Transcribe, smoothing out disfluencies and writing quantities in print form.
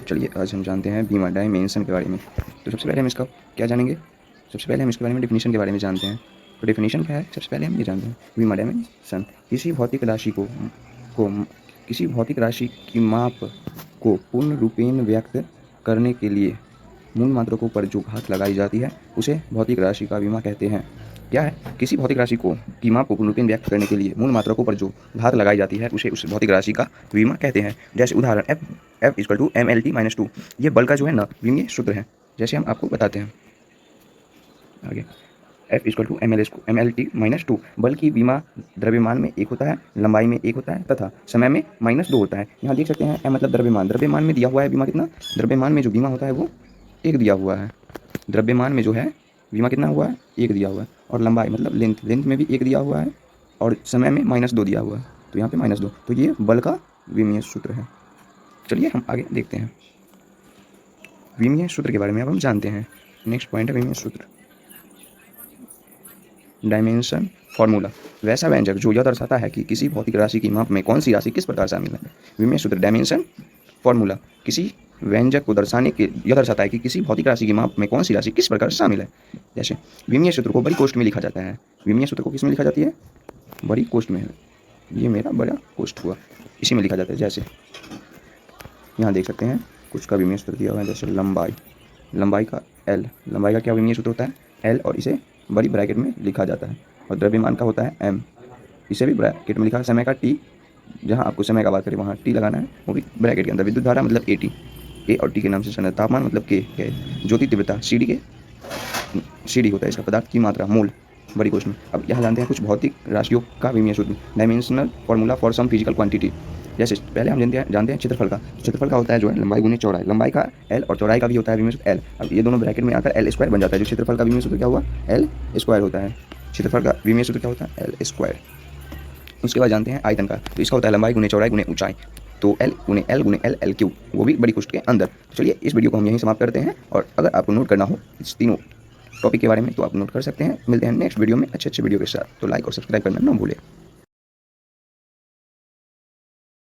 चलिए आज हम जानते हैं बीमा डायमेंशन के बारे में। तो सबसे पहले हम इसका क्या जानेंगे? सबसे पहले हम इसके बारे में डेफिनेशन के बारे में जानते हैं। तो डेफिनेशन क्या है? सबसे पहले हम ये जानते हैं बीमा डायमेंशन किसी भौतिक राशि को किसी भौतिक राशि की माप को पूर्ण रूपेण व्यक्त करने के लिए मूल मात्रकों पर जो घात लगाई जाती है उसे भौतिक राशि का बीमा कहते हैं। क्या है? किसी भौतिक राशि को की माप को पूर्ण रूपेण व्यक्त करने के लिए मूल मात्रकों पर जो घात लगाई जाती है उसे उस भौतिक राशि का बीमा कहते हैं। जैसे उदाहरण F इक्वल टू MLT-2। ये बल का जो है ना विमीय सूत्र है। जैसे हम आपको बताते हैं आगे, F इक्वल टू MLT-2। बल की विमा द्रव्यमान में 1 होता है, लंबाई में 1 होता है तथा समय में -2 होता है। यहाँ देख सकते हैं M मतलब द्रव्यमान। द्रव्यमान में दिया हुआ है बीमा कितना? द्रव्यमान में जो बीमा होता है वो 1 दिया हुआ है। द्रव्यमान में जो है बीमा कितना हुआ है? 1 दिया हुआ है। और लंबाई मतलब लेंथ में भी 1 दिया हुआ है और समय में -2 दिया हुआ है। तो यहाँ पे -2, तो ये बल का विमीय सूत्र है। चलिए हम आगे देखते हैं विमीय सूत्र के बारे में। अब हम जानते हैं नेक्स्ट पॉइंट है विमीय सूत्र। डायमेंशन फॉर्मूला वैसा व्यंजक जो यह दर्शाता है कि किसी भौतिक राशि की माप में कौन सी राशि किस प्रकार शामिल है। विमीय सूत्र डायमेंशन फॉर्मूला किसी व्यंजक को दर्शाने के यह दर्शाता है कि किसी भौतिक राशि की माप में कौन सी राशि किस प्रकार शामिल है। जैसे विमीय सूत्र को बड़ी कोष्ठ में लिखा जाता है। विमीय सूत्र को किस में लिखा जाती है? बड़ी कोष्ठ में है। ये मेरा बड़ा कोष्ठ हुआ, इसी में लिखा जाता है। जैसे यहाँ देख सकते हैं कुछ का विमीय सूत्र दिया हुआ है। जैसे लंबाई का L, लंबाई का क्या विमीय सूत्र होता है? L, और इसे बड़ी ब्रैकेट में लिखा जाता है। और द्रव्यमान का होता है M, इसे भी ब्रैकेट में लिखा है। समय का T, जहाँ आपको समय का बात करें वहाँ T लगाना है, वो भी ब्रैकेट के अंदर। विद्युत धारा मतलब AT, A और T के नाम से जाना है। तापमान मतलब K है। ज्योति तीव्रता CD होता है इसका। पदार्थ की मात्रा मोल, बड़ी कोष्ठ में। अब यहाँ जानते हैं कुछ भौतिक राशियों का विमीय सूत्र, dimensional formula for some physical quantity. जैसे पहले हम जानते हैं क्षेत्रफल का। क्षेत्रफल का होता है जो है लंबाई गुने चौड़ाई। लंबाई का L और चौड़ाई का भी होता है विमीय सूत्र L। अब ये दोनों ब्रैकेट में आकर L² बन जाता है। जो क्षेत्रफल का विमीय सूत्र क्या हुआ? L² होता है। क्षेत्रफल का विमीय सूत्र क्या होता है? L²। उसके बाद जानते हैं आयतन का। तो इसका होता है लंबाई गुने चौड़ाई गुने ऊंचाई। तो L गुने L गुने L वो भी बड़ी कोष्ठ के अंदर। तो चलिए इस वीडियो को हम यहीं समाप्त करते हैं। और अगर आपको नोट करना हो इस तीनों टॉपिक के बारे में तो आप नोट कर सकते हैं। मिलते हैं नेक्स्ट वीडियो में अच्छे वीडियो के साथ। तो लाइक और सब्सक्राइब करना ना भूलें।